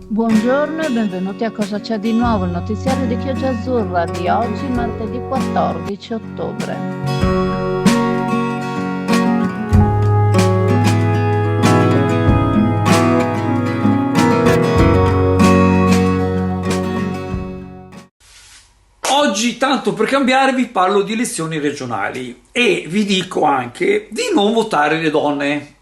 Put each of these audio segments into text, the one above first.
Buongiorno e benvenuti a Cosa c'è di nuovo, il notiziario di Chioggia Azzurra di oggi, martedì 14 ottobre. Oggi, tanto per cambiare, vi parlo di elezioni regionali e vi dico anche di non votare le donne.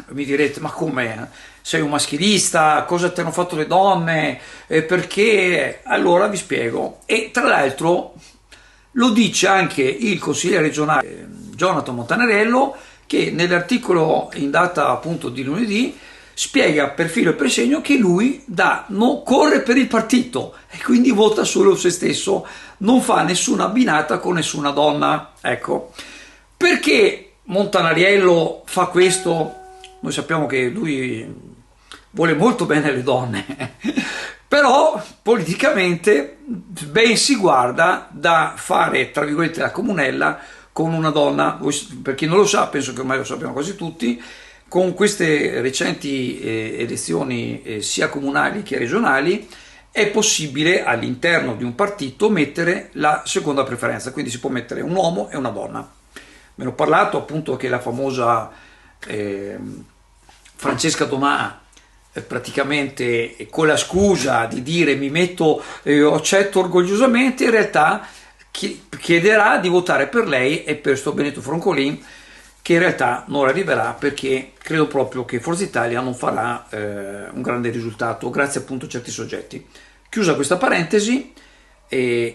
Mi direte, ma come? Sei un maschilista? Cosa ti hanno fatto le donne? Perché? Allora vi spiego. E tra l'altro lo dice anche il consigliere regionale Jonathan Montanarello, che nell'articolo in data appunto di lunedì spiega per filo e per segno che lui corre per il partito e quindi vota solo se stesso, non fa nessuna abbinata con nessuna donna. Ecco, perché Montanariello fa questo? Noi sappiamo che lui vuole molto bene le donne, però politicamente ben si guarda da fare, tra virgolette, la comunella con una donna. Per chi non lo sa, penso che ormai lo sappiamo quasi tutti, con queste recenti elezioni sia comunali che regionali è possibile all'interno di un partito mettere la seconda preferenza, quindi si può mettere un uomo e una donna. Me ne ho parlato appunto che la famosa Francesca Domà praticamente con la scusa di dire mi metto, accetto orgogliosamente, in realtà chiederà di votare per lei e per sto Benedetto Francolin, che in realtà non arriverà perché credo proprio che Forza Italia non farà un grande risultato grazie appunto a certi soggetti. Chiusa questa parentesi,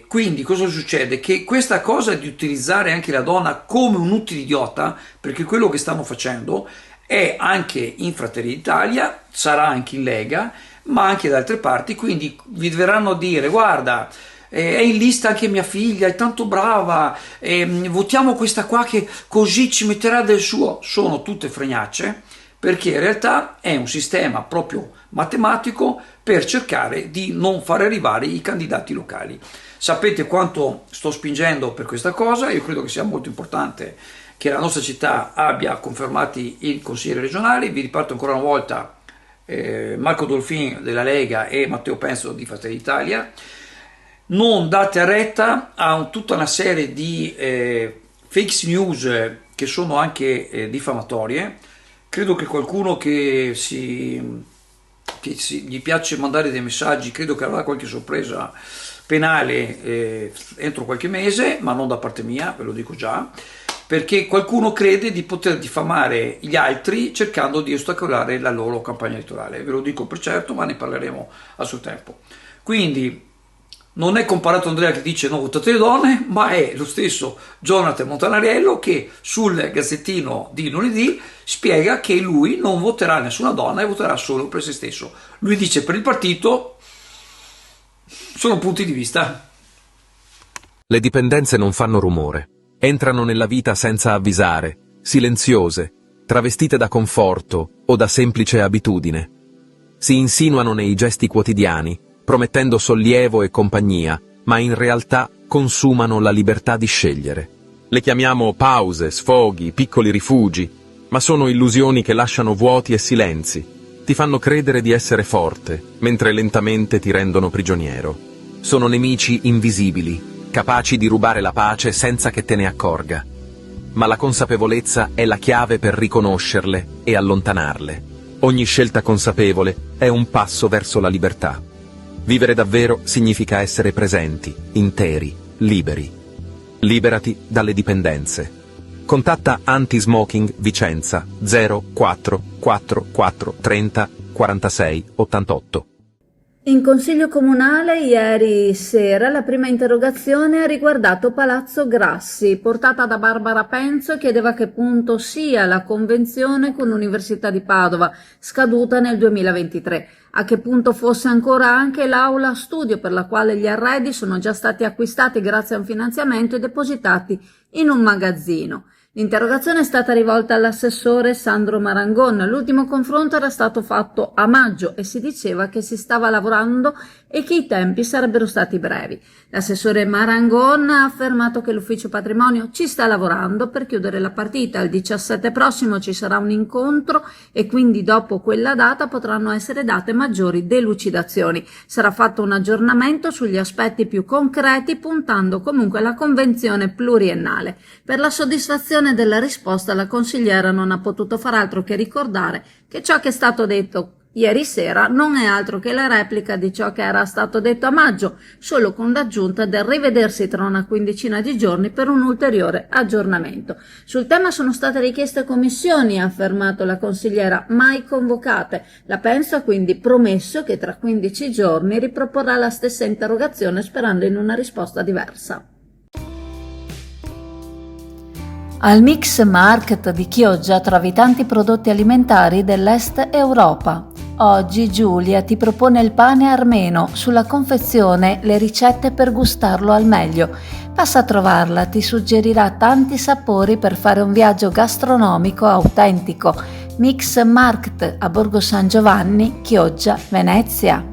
quindi cosa succede? Che questa cosa di utilizzare anche la donna come un utile idiota, perché quello che stanno facendo è anche in Fratelli d'Italia, sarà anche in Lega, ma anche da altre parti, quindi vi verranno a dire guarda, è in lista anche mia figlia, è tanto brava, votiamo questa qua che così ci metterà del suo. Sono tutte fregnacce, perché in realtà è un sistema proprio matematico per cercare di non far arrivare i candidati locali. Sapete quanto sto spingendo per questa cosa, io credo che sia molto importante che la nostra città abbia confermati i consiglieri regionali. Vi riparto ancora una volta Marco Dolfin della Lega e Matteo Penso di Fratelli d'Italia. Non date retta a tutta una serie di fake news che sono anche diffamatorie. Credo che qualcuno che gli piace mandare dei messaggi, credo che avrà qualche sorpresa penale entro qualche mese, ma non da parte mia, ve lo dico già, perché qualcuno crede di poter diffamare gli altri cercando di ostacolare la loro campagna elettorale. Ve lo dico per certo, ma ne parleremo a suo tempo. Quindi non è comparato Andrea che dice no votate le donne, ma è lo stesso Jonathan Montanariello che sul Gazzettino di lunedì spiega che lui non voterà nessuna donna e voterà solo per se stesso. Lui dice per il partito. Sono punti di vista. Le dipendenze non fanno rumore. Entrano nella vita senza avvisare, silenziose, travestite da conforto o da semplice abitudine. Si insinuano nei gesti quotidiani, promettendo sollievo e compagnia, ma in realtà consumano la libertà di scegliere. Le chiamiamo pause, sfoghi, piccoli rifugi, ma sono illusioni che lasciano vuoti e silenzi. Ti fanno credere di essere forte, mentre lentamente ti rendono prigioniero. Sono nemici invisibili, capaci di rubare la pace senza che te ne accorga. Ma la consapevolezza è la chiave per riconoscerle e allontanarle. Ogni scelta consapevole è un passo verso la libertà. Vivere davvero significa essere presenti, interi, liberi. Liberati dalle dipendenze. Contatta Anti-Smoking Vicenza 04 44 30 46 88. In Consiglio Comunale ieri sera la prima interrogazione ha riguardato Palazzo Grassi, portata da Barbara Penzo, e chiedeva a che punto sia la convenzione con l'Università di Padova, scaduta nel 2023, a che punto fosse ancora anche l'aula studio per la quale gli arredi sono già stati acquistati grazie a un finanziamento e depositati in un magazzino. L'interrogazione è stata rivolta all'assessore Sandro Marangon. L'ultimo confronto era stato fatto a maggio e si diceva che si stava lavorando e che i tempi sarebbero stati brevi. L'assessore Marangon ha affermato che l'ufficio patrimonio ci sta lavorando per chiudere la partita. Il 17 prossimo ci sarà un incontro e quindi dopo quella data potranno essere date maggiori delucidazioni. Sarà fatto un aggiornamento sugli aspetti più concreti, puntando comunque alla convenzione pluriennale. Per la soddisfazione della risposta la consigliera non ha potuto far altro che ricordare che ciò che è stato detto ieri sera non è altro che la replica di ciò che era stato detto a maggio, solo con l'aggiunta del rivedersi tra una quindicina di giorni per un ulteriore aggiornamento. Sul tema sono state richieste commissioni, ha affermato la consigliera, mai convocate. La Penso ha quindi promesso che tra 15 giorni riproporrà la stessa interrogazione sperando in una risposta diversa. Al Mix Market di Chioggia trovi tanti prodotti alimentari dell'Est Europa. Oggi Giulia ti propone il pane armeno, sulla confezione le ricette per gustarlo al meglio. Passa a trovarla, ti suggerirà tanti sapori per fare un viaggio gastronomico autentico. Mix Market a Borgo San Giovanni, Chioggia, Venezia.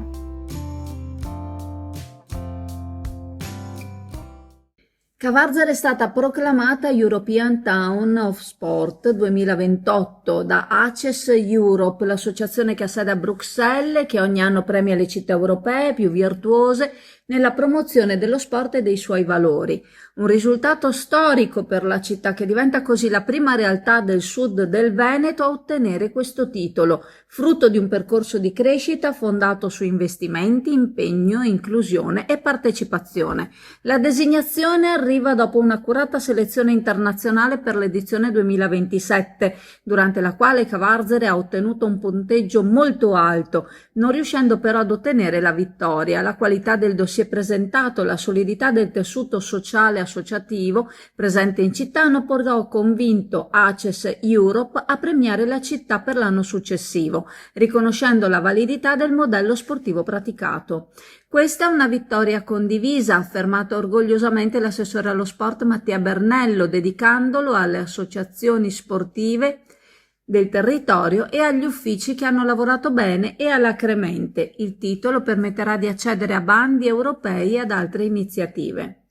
Cavarzere è stata proclamata European Town of Sport 2028 da ACES Europe, l'associazione che ha sede a Bruxelles e che ogni anno premia le città europee più virtuose nella promozione dello sport e dei suoi valori. Un risultato storico per la città che diventa così la prima realtà del sud del Veneto a ottenere questo titolo, frutto di un percorso di crescita fondato su investimenti, impegno, inclusione e partecipazione. La designazione arriva dopo un'accurata selezione internazionale per l'edizione 2027, durante la quale Cavarzere ha ottenuto un punteggio molto alto, non riuscendo però ad ottenere la vittoria. La qualità del dossier presentato, la solidità del tessuto sociale associativo presente in città hanno però convinto ACES Europe a premiare la città per l'anno successivo, riconoscendo la validità del modello sportivo praticato. Questa è una vittoria condivisa, ha affermato orgogliosamente l'assessore allo sport Mattia Bernello, dedicandolo alle associazioni sportive del territorio e agli uffici che hanno lavorato bene e alacremente. Il titolo permetterà di accedere a bandi europei e ad altre iniziative.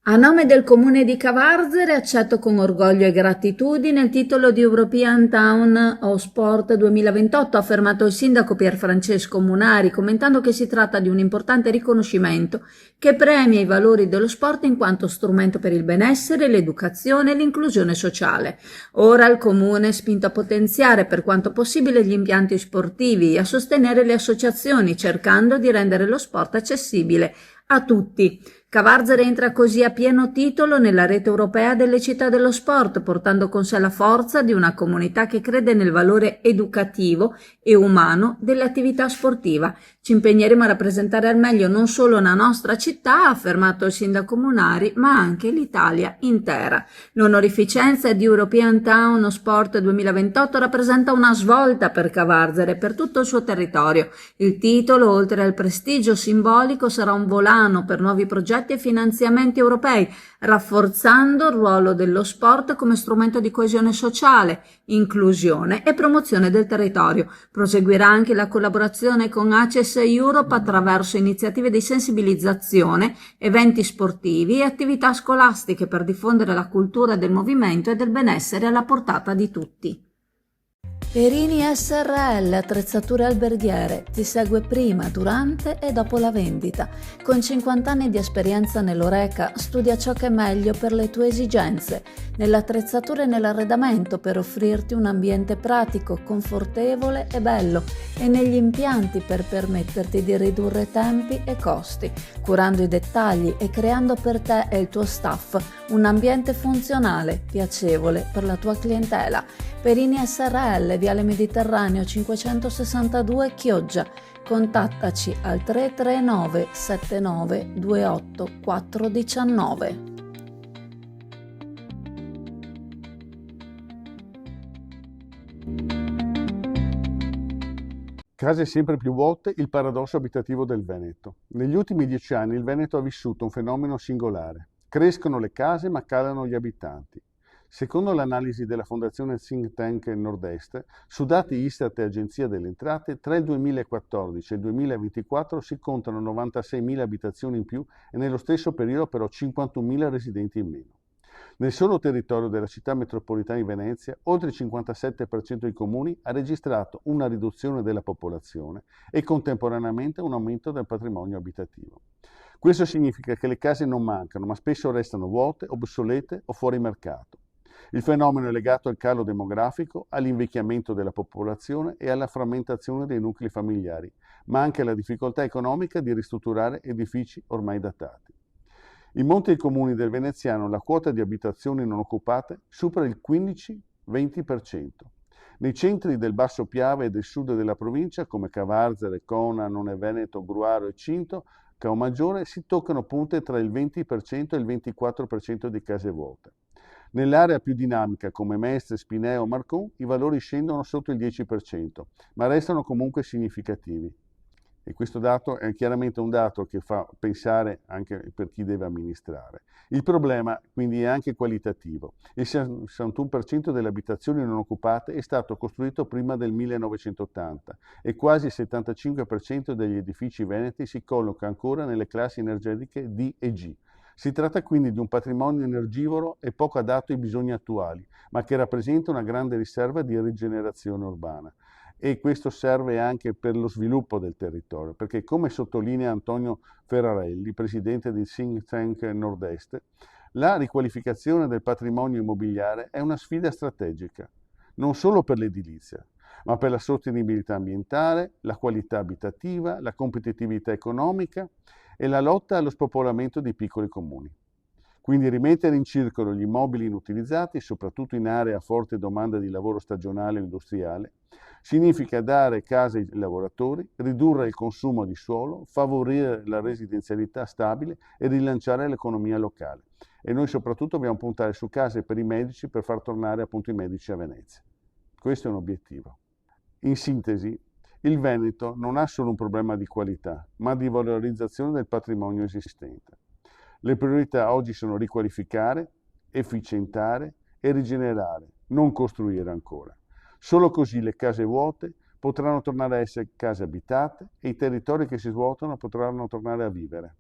A nome del Comune di Cavarzere accetto con orgoglio e gratitudine il titolo di European Town of Sport 2028, ha affermato il sindaco Pier Francesco Munari, commentando che si tratta di un importante riconoscimento che premia i valori dello sport in quanto strumento per il benessere, l'educazione e l'inclusione sociale. Ora il Comune è spinto a potenziare per quanto possibile gli impianti sportivi e a sostenere le associazioni, cercando di rendere lo sport accessibile a tutti. Cavarzere entra così a pieno titolo nella rete europea delle città dello sport, portando con sé la forza di una comunità che crede nel valore educativo e umano dell'attività sportiva. Ci impegneremo a rappresentare al meglio non solo la nostra città, ha affermato il sindaco Munari, ma anche l'Italia intera. L'onorificenza di European Town of Sport 2028 rappresenta una svolta per Cavarzere e per tutto il suo territorio. Il titolo, oltre al prestigio simbolico, sarà un volano per nuovi progetti e finanziamenti europei, rafforzando il ruolo dello sport come strumento di coesione sociale, inclusione e promozione del territorio. Proseguirà anche la collaborazione con ACES Europe attraverso iniziative di sensibilizzazione, eventi sportivi e attività scolastiche per diffondere la cultura del movimento e del benessere alla portata di tutti. Perini SRL Attrezzature Alberghiere ti segue prima, durante e dopo la vendita. Con 50 anni di esperienza nell'Oreca studia ciò che è meglio per le tue esigenze, nell'attrezzatura e nell'arredamento per offrirti un ambiente pratico, confortevole e bello e negli impianti per permetterti di ridurre tempi e costi, curando i dettagli e creando per te e il tuo staff un ambiente funzionale, piacevole per la tua clientela. Perini SRL, Viale Mediterraneo 562 Chioggia. Contattaci al 339 79 28 419. Case sempre più vuote, il paradosso abitativo del Veneto. Negli ultimi 10 anni il Veneto ha vissuto un fenomeno singolare. Crescono le case ma calano gli abitanti. Secondo l'analisi della Fondazione Think Tank Nord-Est, su dati Istat e Agenzia delle Entrate, tra il 2014 e il 2024 si contano 96.000 abitazioni in più e nello stesso periodo però 51.000 residenti in meno. Nel solo territorio della città metropolitana di Venezia, oltre il 57% dei comuni ha registrato una riduzione della popolazione e contemporaneamente un aumento del patrimonio abitativo. Questo significa che le case non mancano, ma spesso restano vuote, obsolete o fuori mercato. Il fenomeno è legato al calo demografico, all'invecchiamento della popolazione e alla frammentazione dei nuclei familiari, ma anche alla difficoltà economica di ristrutturare edifici ormai datati. In molti comuni del veneziano la quota di abitazioni non occupate supera il 15-20%. Nei centri del Basso Piave e del sud della provincia, come Cavarzere, Cona, None Veneto, Gruaro e Cinto, Caomaggiore, si toccano punte tra il 20% e il 24% di case vuote. Nell'area più dinamica, come Mestre, Spineo o Marcon, i valori scendono sotto il 10%, ma restano comunque significativi. E questo dato è chiaramente un dato che fa pensare anche per chi deve amministrare. Il problema quindi è anche qualitativo. Il 61% delle abitazioni non occupate è stato costruito prima del 1980 e quasi il 75% degli edifici veneti si colloca ancora nelle classi energetiche D e G. Si tratta quindi di un patrimonio energivoro e poco adatto ai bisogni attuali, ma che rappresenta una grande riserva di rigenerazione urbana. E questo serve anche per lo sviluppo del territorio, perché come sottolinea Antonio Ferrarelli, presidente di Think Tank Nord-Est, la riqualificazione del patrimonio immobiliare è una sfida strategica, non solo per l'edilizia, ma per la sostenibilità ambientale, la qualità abitativa, la competitività economica e la lotta allo spopolamento dei piccoli comuni. Quindi rimettere in circolo gli immobili inutilizzati, soprattutto in aree a forte domanda di lavoro stagionale o industriale, significa dare case ai lavoratori, ridurre il consumo di suolo, favorire la residenzialità stabile e rilanciare l'economia locale. E noi soprattutto dobbiamo puntare su case per i medici per far tornare appunto i medici a Venezia. Questo è un obiettivo. In sintesi, il Veneto non ha solo un problema di qualità, ma di valorizzazione del patrimonio esistente. Le priorità oggi sono riqualificare, efficientare e rigenerare, non costruire ancora. Solo così le case vuote potranno tornare a essere case abitate e i territori che si svuotano potranno tornare a vivere.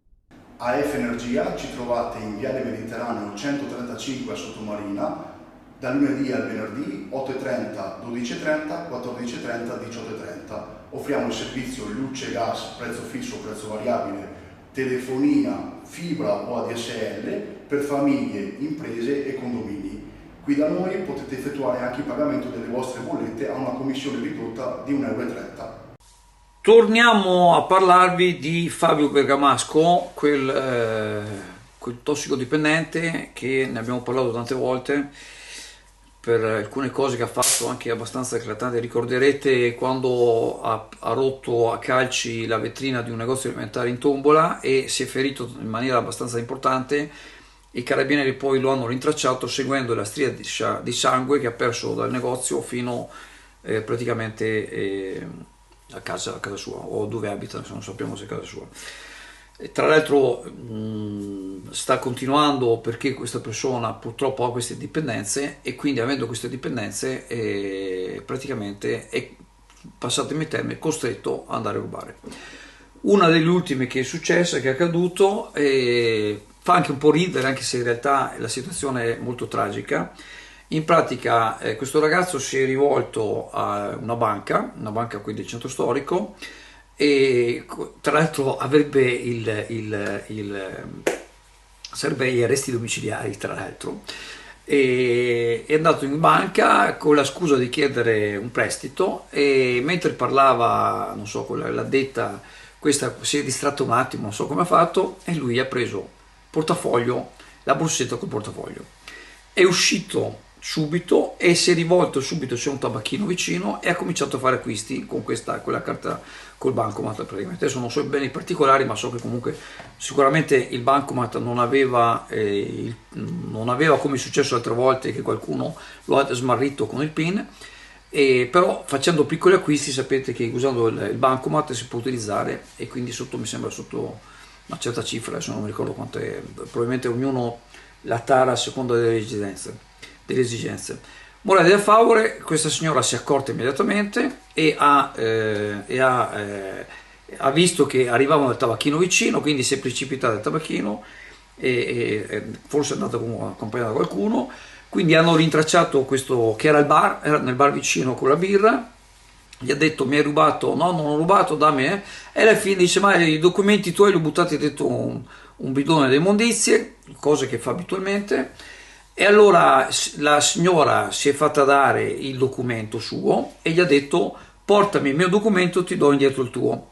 AF Energia ci trovate in Viale Mediterraneo 135 a Sottomarina, dal lunedì al venerdì 8.30, 12.30, 14.30, 18.30. Offriamo il servizio luce, gas, prezzo fisso, prezzo variabile, telefonia, fibra o ADSL per famiglie, imprese e condomini. Qui da noi potete effettuare anche il pagamento delle vostre bollette a una commissione ridotta di 1,30 €. Torniamo a parlarvi di Fabio Bergamasco, quel tossicodipendente che ne abbiamo parlato tante volte per alcune cose che ha fatto anche abbastanza eclatanti. Ricorderete quando ha rotto a calci la vetrina di un negozio alimentare in Tombola e si è ferito in maniera abbastanza importante. I carabinieri poi lo hanno rintracciato seguendo la stria di sangue che ha perso dal negozio fino praticamente a casa sua, o dove abita, non sappiamo se è casa sua. E tra l'altro sta continuando perché questa persona purtroppo ha queste dipendenze e quindi avendo queste dipendenze praticamente è, passatemi il termine, costretto ad andare a rubare. Una delle ultime che è successa, che è accaduto, fa anche un po' ridere, anche se in realtà la situazione è molto tragica. In pratica questo ragazzo si è rivolto a una banca qui del centro storico, e tra l'altro avrebbe sarebbe gli arresti domiciliari, tra l'altro. È andato in banca con la scusa di chiedere un prestito e mentre parlava, non so, con l'addetta, questa si è distratta un attimo, non so come ha fatto, e lui ha preso portafoglio, la borsetta col portafoglio, è uscito subito e si è rivolto subito, c'è un tabacchino vicino, e ha cominciato a fare acquisti con quella carta col bancomat praticamente. Adesso non so bene i particolari, ma so che comunque sicuramente il bancomat non aveva come è successo altre volte che qualcuno lo ha smarrito con il PIN, però facendo piccoli acquisti sapete che usando il bancomat si può utilizzare, e quindi mi sembra sotto una certa cifra, adesso non mi ricordo quanto è, probabilmente ognuno la tara a seconda delle residenze. delle esigenze. Morale della favole, questa signora si è accorta immediatamente e ha visto che arrivavano al tabacchino vicino, quindi si è precipitata al tabacchino e forse è andata accompagnata da qualcuno, quindi hanno rintracciato questo che era al bar, era nel bar vicino con la birra, gli ha detto mi hai rubato, no non ho rubato, dammi, e alla fine dice ma i documenti tuoi li ho buttati dentro un bidone di immondizie, cose che fa abitualmente, e allora la signora si è fatta dare il documento suo e gli ha detto portami il mio documento, ti do indietro il tuo.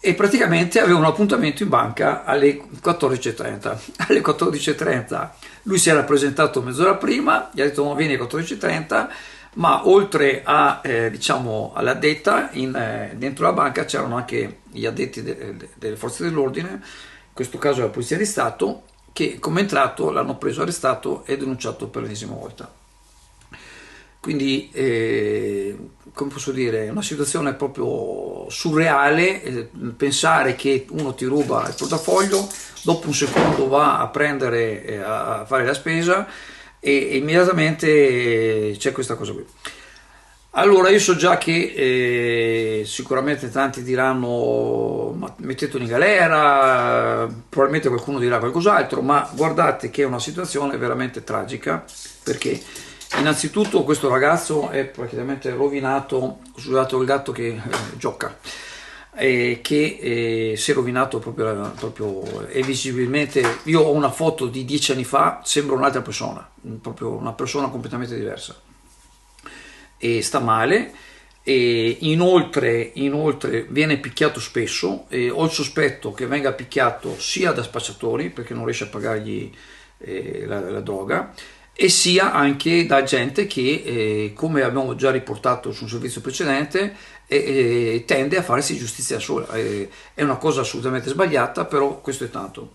E praticamente aveva un appuntamento in banca alle 14.30. Alle 14.30 lui si era presentato mezz'ora prima, gli ha detto no, vieni alle 14.30, ma oltre diciamo, all'addetta dentro la banca c'erano anche gli addetti delle forze dell'ordine, in questo caso la Polizia di Stato, che come è entrato l'hanno preso, arrestato e denunciato per l'ennesima volta. Quindi, come posso dire, è una situazione proprio surreale, pensare che uno ti ruba il portafoglio, dopo un secondo va a prendere, a fare la spesa e immediatamente c'è questa cosa qui. Allora io so già che sicuramente tanti diranno ma mettetelo in galera, probabilmente qualcuno dirà qualcos'altro, ma guardate che è una situazione veramente tragica, perché innanzitutto questo ragazzo è praticamente rovinato, scusate il gatto che gioca, che si è rovinato proprio e visibilmente. Io ho una foto di 10 anni fa, sembra un'altra persona, proprio una persona completamente diversa, e sta male, e inoltre viene picchiato spesso, e ho il sospetto che venga picchiato sia da spacciatori perché non riesce a pagargli la droga, e sia anche da gente che, come abbiamo già riportato su un servizio precedente, tende a farsi giustizia da sola. È una cosa assolutamente sbagliata, però questo è tanto.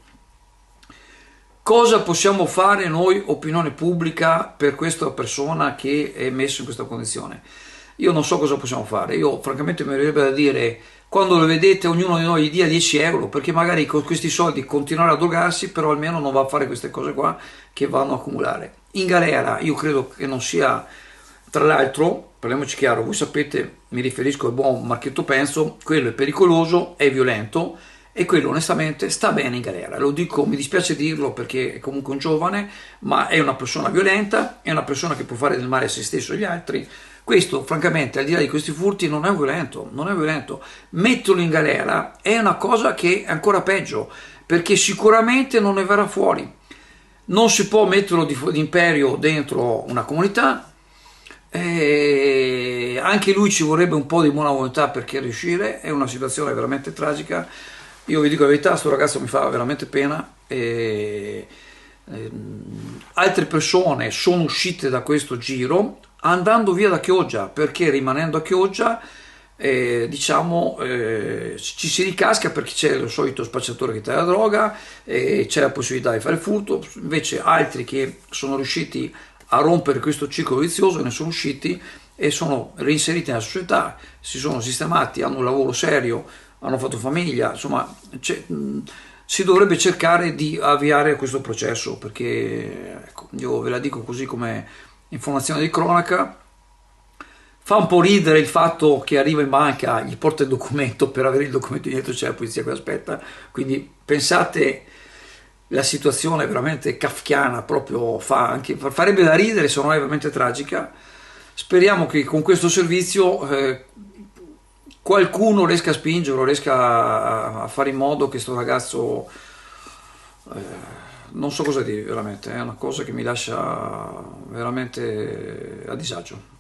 Cosa possiamo fare noi, opinione pubblica, per questa persona che è messa in questa condizione? Io non so cosa possiamo fare. Io francamente mi verrebbe da dire, quando lo vedete ognuno di noi gli dia 10 euro, perché magari con questi soldi continuerà a drogarsi, però almeno non va a fare queste cose qua che vanno a accumulare. In galera io credo che non sia, tra l'altro, parliamoci chiaro, voi sapete, mi riferisco al buon Marchetto Penzo, quello è pericoloso, è violento, e quello onestamente sta bene in galera. Lo dico, mi dispiace dirlo perché è comunque un giovane, ma è una persona violenta, è una persona che può fare del male a se stesso e agli altri. Questo francamente, al di là di questi furti, non è violento, non è violento. Metterlo in galera è una cosa che è ancora peggio, perché sicuramente non ne verrà fuori. Non si può metterlo di imperio dentro una comunità, anche lui ci vorrebbe un po' di buona volontà perché riuscire, è una situazione veramente tragica. Io vi dico la verità, questo ragazzo mi fa veramente pena. Altre persone sono uscite da questo giro andando via da Chioggia, perché rimanendo a Chioggia diciamo ci si ricasca, perché c'è il solito spacciatore che taglia la droga, c'è la possibilità di fare furto. Invece altri che sono riusciti a rompere questo ciclo vizioso ne sono usciti e sono reinseriti nella società, si sono sistemati, hanno un lavoro serio, hanno fatto famiglia, insomma si dovrebbe cercare di avviare questo processo, perché ecco, io ve la dico così come informazione di cronaca. Fa un po' ridere il fatto che arriva in banca, gli porta il documento, per avere il documento dietro c'è la polizia che aspetta, quindi pensate, la situazione è veramente kafkiana, proprio farebbe da ridere, se non è veramente tragica. Speriamo che con questo servizio qualcuno riesca a spingerlo, riesca a fare in modo che questo ragazzo, non so cosa dire veramente, è una cosa che mi lascia veramente a disagio.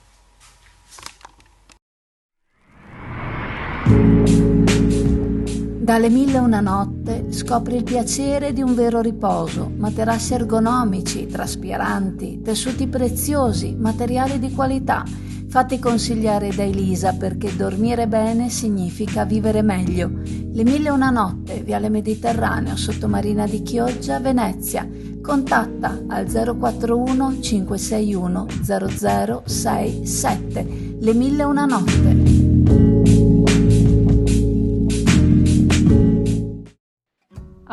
Dalle 1001 notte scopri il piacere di un vero riposo, materassi ergonomici, traspiranti, tessuti preziosi, materiali di qualità, fatti consigliare da Elisa perché dormire bene significa vivere meglio. Le 1001 notte, Viale Mediterraneo, Sottomarina di Chioggia, Venezia. Contatta al 041 561 0067. Le 1001 notte.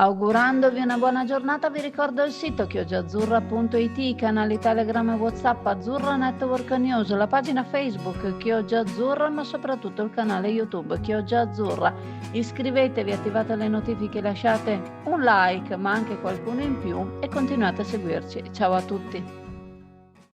Augurandovi una buona giornata vi ricordo il sito chioggiaazzurra.it, i canali Telegram e WhatsApp Azzurra Network News, la pagina Facebook Chioggia Azzurra, ma soprattutto il canale YouTube Chioggia Azzurra. Iscrivetevi, attivate le notifiche, lasciate un like ma anche qualcuno in più e continuate a seguirci. Ciao a tutti!